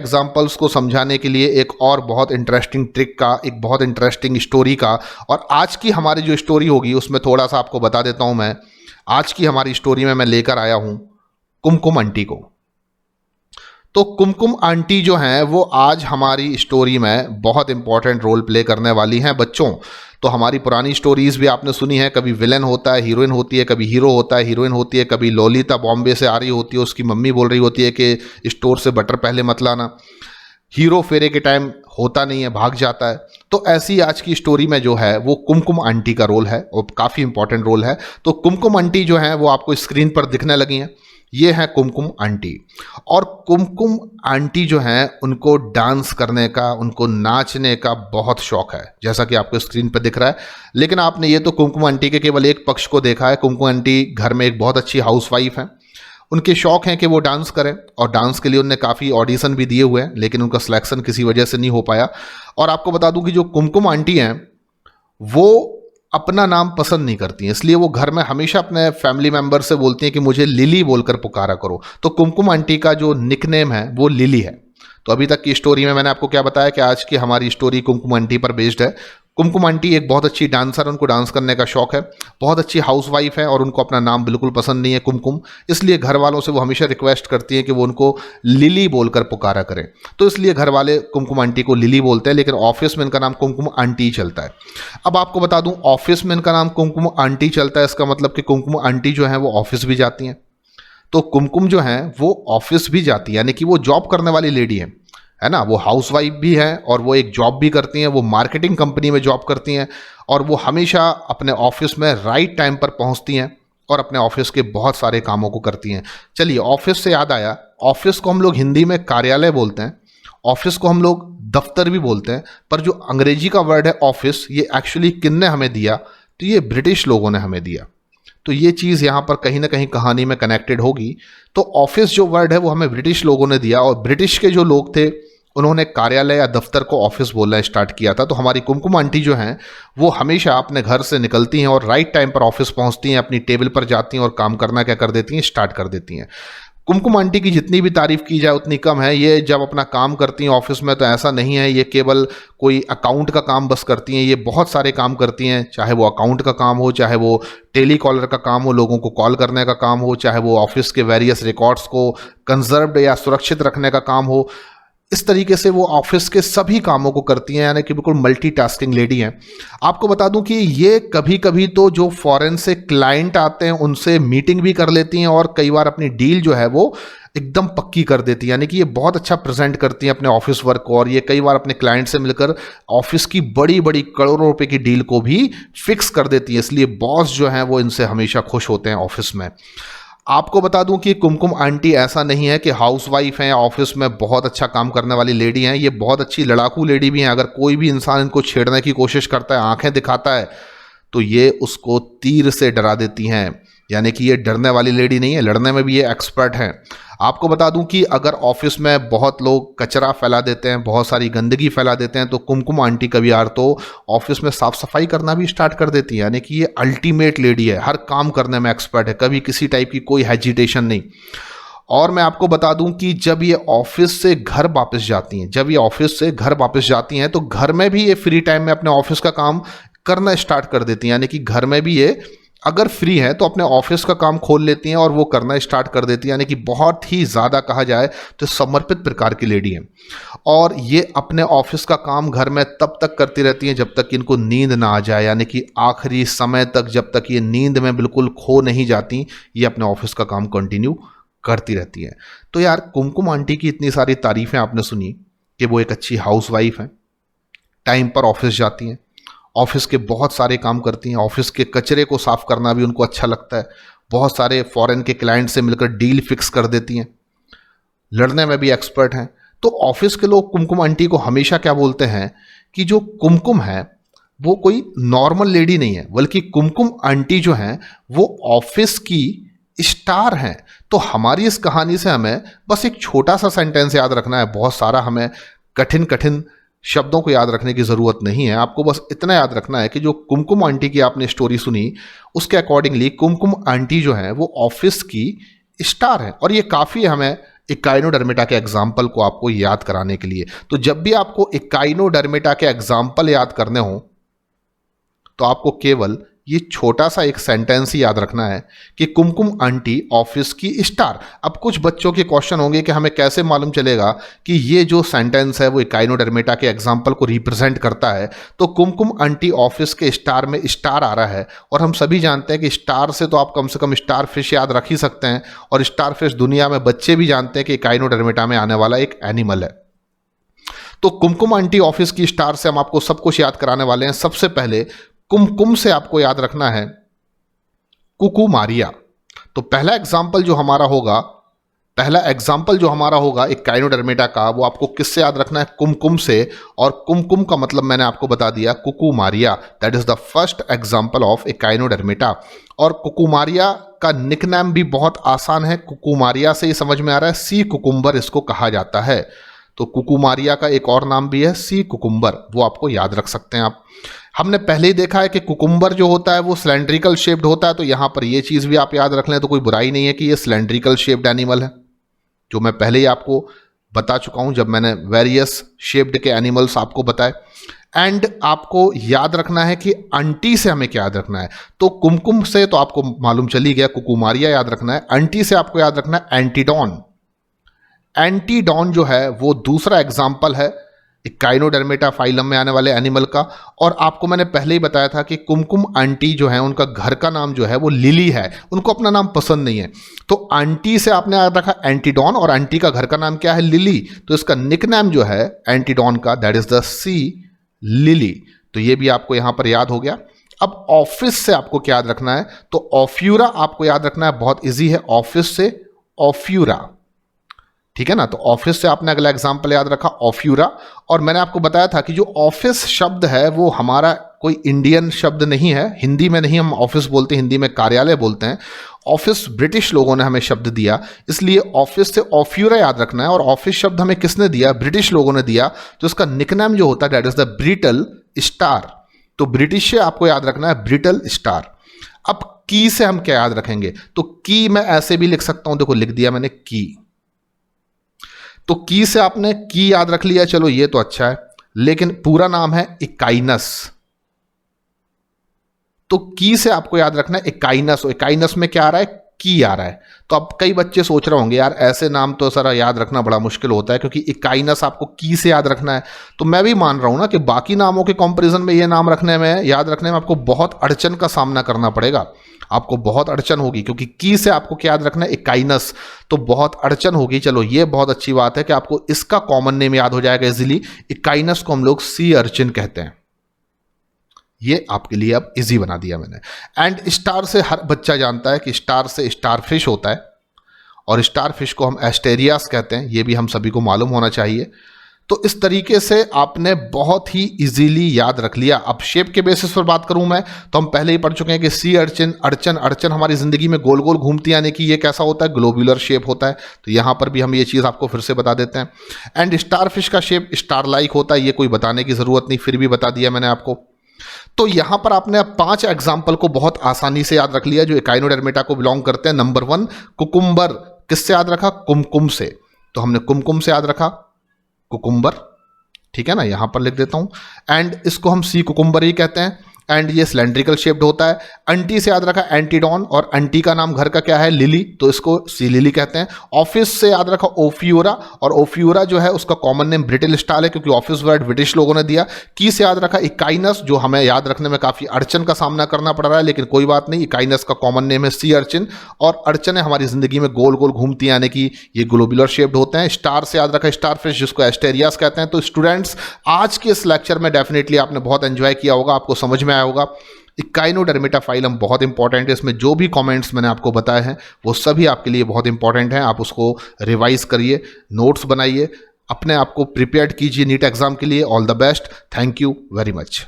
Examples को समझाने के लिए एक और बहुत इंटरेस्टिंग ट्रिक का, एक बहुत इंटरेस्टिंग स्टोरी का। और आज की हमारी जो स्टोरी होगी उसमें थोड़ा सा आपको बता देता हूं मैं। आज की हमारी स्टोरी में मैं लेकर आया हूं कुमकुम आंटी को। तो कुमकुम आंटी जो हैं वो आज हमारी स्टोरी में बहुत इंपॉर्टेंट रोल प्ले करने वाली हैं बच्चों। तो हमारी पुरानी स्टोरीज भी आपने सुनी है, कभी विलेन होता है, हीरोइन होती है, कभी हीरो होता है, हीरोइन होती है, कभी ललिता बॉम्बे से आ रही होती है, उसकी मम्मी बोल रही होती है कि स्टोर से बटर पहले मत लाना, हीरो फेरे के टाइम होता नहीं है, भाग जाता है। तो ऐसी आज की स्टोरी में जो है वो कुमकुम आंटी का रोल है और काफ़ी इंपॉर्टेंट रोल है। तो कुमकुम आंटी जो है वो आपको स्क्रीन पर दिखने लगी हैं। ये है कुमकुम आंटी। और कुमकुम आंटी जो हैं उनको डांस करने का, उनको नाचने का बहुत शौक है, जैसा कि आपको स्क्रीन पर दिख रहा है। लेकिन आपने ये तो कुमकुम आंटी के केवल एक पक्ष को देखा है। कुमकुम आंटी घर में एक बहुत अच्छी हाउसवाइफ हैं। उनके शौक हैं कि वो डांस करें और डांस के लिए उनने काफ़ी ऑडिशन भी दिए हुए हैं, लेकिन उनका सिलेक्शन किसी वजह से नहीं हो पाया। और आपको बता दूं कि जो कुमकुम आंटी हैं वो अपना नाम पसंद नहीं करती हैं, इसलिए वो घर में हमेशा अपने फैमिली मेंबर से बोलती हैं कि मुझे लिली बोलकर पुकारा करो। तो कुमकुम आंटी का जो निकनेम है वो लिली है। तो अभी तक की स्टोरी में मैंने आपको क्या बताया कि आज की हमारी स्टोरी कुमकुम आंटी पर बेस्ड है। कुमकुम आंटी एक बहुत अच्छी डांसर, उनको डांस करने का शौक है, बहुत अच्छी हाउसवाइफ है और उनको अपना नाम बिल्कुल पसंद नहीं है कुमकुम। इसलिए घर वालों से वो हमेशा रिक्वेस्ट करती हैं कि वो उनको लिली बोलकर पुकारा करें। तो इसलिए घर वाले कुमकुम आंटी को लिली बोलते हैं, लेकिन ऑफिस में इनका नाम कुमकुम आंटी ही चलता है। अब आपको बता दूं, ऑफिस में इनका नाम कुमकुम आंटी चलता है, इसका मतलब कि कुमकुम आंटी जो है वो ऑफिस भी जाती हैं। तो कुमकुम जो है वो ऑफिस भी जाती है, यानी कि वो जॉब करने वाली लेडी है ना। वो हाउसवाइफ भी हैं और वो एक जॉब भी करती हैं, वो मार्केटिंग कंपनी में जॉब करती हैं और वो हमेशा अपने ऑफिस में राइट टाइम पर पहुंचती हैं और अपने ऑफिस के बहुत सारे कामों को करती हैं। चलिए, ऑफिस से याद आया, ऑफिस को हम लोग हिंदी में कार्यालय बोलते हैं, ऑफिस को हम लोग दफ्तर भी बोलते हैं, पर जो अंग्रेजी का वर्ड है ऑफिस, ये एक्चुअली किसने हमें दिया? तो ये ब्रिटिश लोगों ने हमें दिया। तो ये चीज़ यहाँ पर कहीं ना कहीं कहानी में कनेक्टेड होगी। तो ऑफिस जो वर्ड है वो हमें ब्रिटिश लोगों ने दिया और ब्रिटिश के जो लोग थे उन्होंने कार्यालय या दफ्तर को ऑफिस बोलना स्टार्ट किया था। तो हमारी कुमकुम आंटी जो हैं वो हमेशा अपने घर से निकलती हैं और राइट टाइम पर ऑफिस पहुंचती हैं, अपनी टेबल पर जाती हैं और काम करना क्या कर देती हैं, स्टार्ट कर देती हैं। कुमकुम आंटी की जितनी भी तारीफ की जाए उतनी कम है। ये जब अपना काम करती हैं ऑफिस में तो ऐसा नहीं है ये केवल कोई अकाउंट का काम बस करती हैं, ये बहुत सारे काम करती हैं, चाहे वो अकाउंट का काम हो, चाहे वो टेली कॉलर का काम हो, लोगों को कॉल करने का काम हो, चाहे वो ऑफिस के वेरियस रिकॉर्ड्स को कंजर्व्ड या सुरक्षित रखने का काम हो। इस तरीके से वो ऑफिस के सभी कामों को करती हैं, यानी कि बिल्कुल मल्टीटास्किंग लेडी हैं। आपको बता दूं कि ये कभी कभी तो जो फॉरेन से क्लाइंट आते हैं उनसे मीटिंग भी कर लेती हैं और कई बार अपनी डील जो है वो एकदम पक्की कर देती है। यानी कि ये बहुत अच्छा प्रेजेंट करती हैं अपने ऑफिस वर्क को और ये कई बार अपने क्लाइंट से मिलकर ऑफिस की बड़ी बड़ी करोड़ों रुपए की डील को भी फिक्स कर देती है। इसलिए बॉस जो हैं वो इनसे हमेशा खुश होते हैं ऑफिस में। आपको बता दूं कि कुमकुम आंटी ऐसा नहीं है कि हाउसवाइफ हैं, ऑफिस में बहुत अच्छा काम करने वाली लेडी हैं, ये बहुत अच्छी लड़ाकू लेडी भी हैं। अगर कोई भी इंसान इनको छेड़ने की कोशिश करता है, आंखें दिखाता है, तो ये उसको तीर से डरा देती हैं। यानी कि ये डरने वाली लेडी नहीं है, लड़ने में भी ये एक्सपर्ट हैं। आपको बता दूं कि अगर ऑफिस में बहुत लोग कचरा फैला देते हैं, बहुत सारी गंदगी फैला देते हैं, तो कुमकुम आंटी कभी यार तो ऑफिस में साफ सफाई करना भी स्टार्ट कर देती है। यानी कि ये अल्टीमेट लेडी है, हर काम करने में एक्सपर्ट है, कभी किसी टाइप की कोई हेजिटेशन नहीं। और मैं आपको बता दूं कि जब ये ऑफिस से घर वापस जाती हैं, जब ये ऑफिस से घर वापस जाती हैं तो घर में भी ये फ्री टाइम में अपने ऑफिस का काम करना स्टार्ट कर देती हैं। यानी कि घर में भी ये अगर फ्री है तो अपने ऑफिस का काम खोल लेती हैं और वो करना स्टार्ट कर देती है। यानी कि बहुत ही ज़्यादा कहा जाए तो समर्पित प्रकार की लेडी हैं। और ये अपने ऑफिस का काम घर में तब तक करती रहती हैं जब तक कि इनको नींद ना आ जाए, यानी कि आखिरी समय तक, जब तक ये नींद में बिल्कुल खो नहीं जाती, ये अपने ऑफिस का काम कंटिन्यू करती रहती हैं। तो यार, कुमकुम आंटी की इतनी सारी तारीफें आपने सुनी कि वो एक अच्छी हाउसवाइफ हैं, टाइम पर ऑफिस जाती हैं, ऑफिस के बहुत सारे काम करती हैं, ऑफिस के कचरे को साफ करना भी उनको अच्छा लगता है, बहुत सारे फॉरेन के क्लाइंट से मिलकर डील फिक्स कर देती हैं, लड़ने में भी एक्सपर्ट हैं। तो ऑफिस के लोग कुमकुम आंटी को हमेशा क्या बोलते हैं कि जो कुमकुम है वो कोई नॉर्मल लेडी नहीं है, बल्कि कुमकुम आंटी जो हैं वो ऑफिस की स्टार हैं। तो हमारी इस कहानी से हमें बस एक छोटा सा सेंटेंस याद रखना है, बहुत सारा हमें कठिन कठिन शब्दों को याद रखने की ज़रूरत नहीं है। आपको बस इतना याद रखना है कि जो कुमकुम आंटी की आपने स्टोरी सुनी उसके अकॉर्डिंगली कुमकुम आंटी जो है वो ऑफिस की स्टार है। और ये काफ़ी हमें इकाइनोडर्मेटा के एग्जाम्पल को आपको याद कराने के लिए। तो जब भी आपको इकाइनोडर्मेटा के एग्जाम्पल याद करने हो तो आपको केवल ये छोटा सा एक सेंटेंस ही याद रखना है कि कुमकुम आंटी ऑफिस की स्टार। अब कुछ बच्चों के क्वेश्चन होंगे कि हमें कैसे मालूम चलेगा कि ये जो सेंटेंस है वो इकाइनोडर्मेटा के एग्जाम्पल को रिप्रेजेंट करता है। तो कुमकुम आंटी ऑफिस के स्टार में स्टार आ रहा है, और हम सभी जानते हैं कि स्टार से तो आप कम से कम स्टार फिश याद रख ही सकते हैं, और स्टार फिश दुनिया में बच्चे भी जानते हैं कि इकाइनोडर्मेटा में आने वाला एक एनिमल है। तो कुमकुम आंटी ऑफिस की स्टार से हम आपको सब कुछ याद कराने वाले हैं। सबसे पहले कुमकुम से आपको याद रखना है कुकुमारिया। तो पहला एग्जाम्पल जो हमारा होगा इकाइनोडर्मेटा का, वो आपको किससे याद रखना है? कुमकुम से। और कुमकुम का मतलब मैंने आपको बता दिया, Cucumaria. That is the first example of Echinodermata. और कुकुमारिया का निकनेम भी बहुत आसान है, कुकुमारिया से ही समझ में आ रहा है, सी कुकुम्बर इसको कहा जाता है। तो कुकुमारिया का एक और नाम भी है सी कुकुम्बर, वो आपको याद रख सकते हैं आप। हमने पहले ही देखा है कि कुकुम्बर जो होता है वो सिलेंड्रिकल शेप्ड होता है, तो यहां पर ये चीज भी आप याद रख लें तो कोई बुराई नहीं है कि ये सिलेंड्रिकल शेप्ड एनिमल है, जो मैं पहले ही आपको बता चुका हूं जब मैंने वेरियस शेप्ड के एनिमल्स आपको बताए। एंड आपको याद रखना है कि आंटी से हमें क्या याद रखना है। तो कुमकुम से तो आपको मालूम चली गया, कुकुमारिया याद रखना है। आंटी से आपको याद रखना है एंटीडॉन। एंटीडॉन जो है वो दूसरा एग्जाम्पल है इकाइनोडर्मेटा फाइलम में आने वाले एनिमल का। और आपको मैंने पहले ही बताया था कि कुमकुम आंटी जो है उनका घर का नाम जो है वो लिली है, उनको अपना नाम पसंद नहीं है। तो आंटी से आपने याद रखा एंटीडॉन, और आंटी का घर का नाम क्या है? लिली। तो इसका निकनेम जो है एंटीडॉन का, that is the sea lily. तो ये भी आपको यहां पर याद हो गया। अब ऑफिस से आपको क्या याद रखना है? तो ऑफ्यूरा आपको याद रखना है, बहुत इजी है। ऑफिस से ऑफ्यूरा, ठीक है ना। तो ऑफिस से आपने अगला एग्जाम्पल याद रखा ऑफ्यूरा। और मैंने आपको बताया था कि जो ऑफिस शब्द है वो हमारा कोई इंडियन शब्द नहीं है, हिंदी में नहीं हम ऑफिस बोलते, हिंदी में कार्यालय बोलते हैं। ऑफिस ब्रिटिश लोगों ने हमें शब्द दिया, इसलिए ऑफिस से ऑफ्यूरा याद रखना है। और ऑफिस शब्द हमें किसने दिया? ब्रिटिश लोगों ने दिया। तो उसका निकनेम जो होता है that is the brittle star. तो ब्रिटिश से आपको याद रखना है ब्रिटल स्टार। अब की से हम क्या याद रखेंगे? तो की मैं ऐसे भी लिख सकता हूं, देखो लिख दिया मैंने की। तो की से आपने की याद रख लिया, चलो ये तो अच्छा है, लेकिन पूरा नाम है इकाइनस। तो की से आपको याद रखना है इकाइनस। और इकाइनस में क्या आ रहा है? की आ रहा है। तो अब कई बच्चे सोच रहे होंगे यार ऐसे नाम तो सर याद रखना बड़ा मुश्किल होता है, क्योंकि इकाइनस आपको की से याद रखना है। तो मैं भी मान रहा हूं ना कि बाकी नामों के कंपैरिजन में ये नाम रखने में, याद रखने में आपको बहुत अड़चन का सामना करना पड़ेगा, आपको बहुत अड़चन होगी, क्योंकि की से आपको क्या याद रखना है? इकाइनस। तो बहुत अड़चन होगी। चलो ये बहुत अच्छी बात है कि आपको इसका कॉमन नेम याद हो जाएगा इजीली। इकाइनस को हम लोग सी अर्चिन कहते हैं। ये आपके लिए अब इजी बना दिया मैंने। एंड स्टार से हर बच्चा जानता है कि स्टार से स्टार फिश होता है, और स्टार फिश को हम एस्टेरियास कहते हैं, ये भी हम सभी को मालूम होना चाहिए। तो इस तरीके से आपने बहुत ही इजीली याद रख लिया। अब शेप के बेसिस पर बात करूं मैं, तो हम पहले ही पढ़ चुके हैं कि सी अर्चिन, अड़चन हमारी जिंदगी में गोल गोल घूमती, यानी कि ये कैसा होता है? ग्लोबुलर शेप होता है। तो यहां पर भी हम ये चीज़ आपको फिर से बता देते हैं। एंड स्टार फिश का शेप स्टार लाइक होता है, ये कोई बताने की जरूरत नहीं, फिर भी बता दिया मैंने आपको। तो यहां पर आपने अब 5 एग्जाम्पल को बहुत आसानी से याद रख लिया जो इकाइनोडर्मेटा को बिलोंग करते हैं। नंबर 1 कुकुम्बर, किससे याद रखा? कुमकुम से। तो हमने कुमकुम से याद रखा कुकुम्बर, ठीक है ना, यहां पर लिख देता हूं। एंड इसको हम सी कुकुम्बर ही कहते हैं। एंड ये सिलेंड्रिकल शेप्ड होता है। अंटी से याद रखा एंटीडॉन, और अंटी का नाम घर का क्या है? लिली, तो इसको सी लिली कहते हैं। ऑफिस से याद रखा ओफ्यूरा, और ओफ्यूरा जो है उसका कॉमन नेम ब्रिटिल स्टार है, क्योंकि ऑफिस वर्ड ब्रिटिश लोगों ने दिया। की से याद रखा इकाइनस, जो हमें याद रखने में काफी अड़चन का सामना करना पड़ रहा है, लेकिन कोई बात नहीं, इकाइनस का कॉमन नेम है सी अर्चिन। और अड़चने हमारी जिंदगी में गोल गोल घूमती हैं, यानी कि ये ग्लोबुलर शेप्ड होते हैं। स्टार से याद रखा स्टार फिश, जिसको एस्टेरियास कहते हैं। तो स्टूडेंट्स आज के इस लेक्चर में डेफिनेटली आपने बहुत एंजॉय किया होगा, आपको समझ में आया होगा। इकाइनोडर्मेटा फाइलम बहुत इंपॉर्टेंट है, इसमें जो भी कमेंट्स मैंने आपको बताए हैं वो सभी आपके लिए बहुत इंपॉर्टेंट हैं। आप उसको रिवाइज करिए, नोट्स बनाइए, अपने आप को प्रिपेयर्ड कीजिए नीट एग्जाम के लिए। All the best, thank you very much.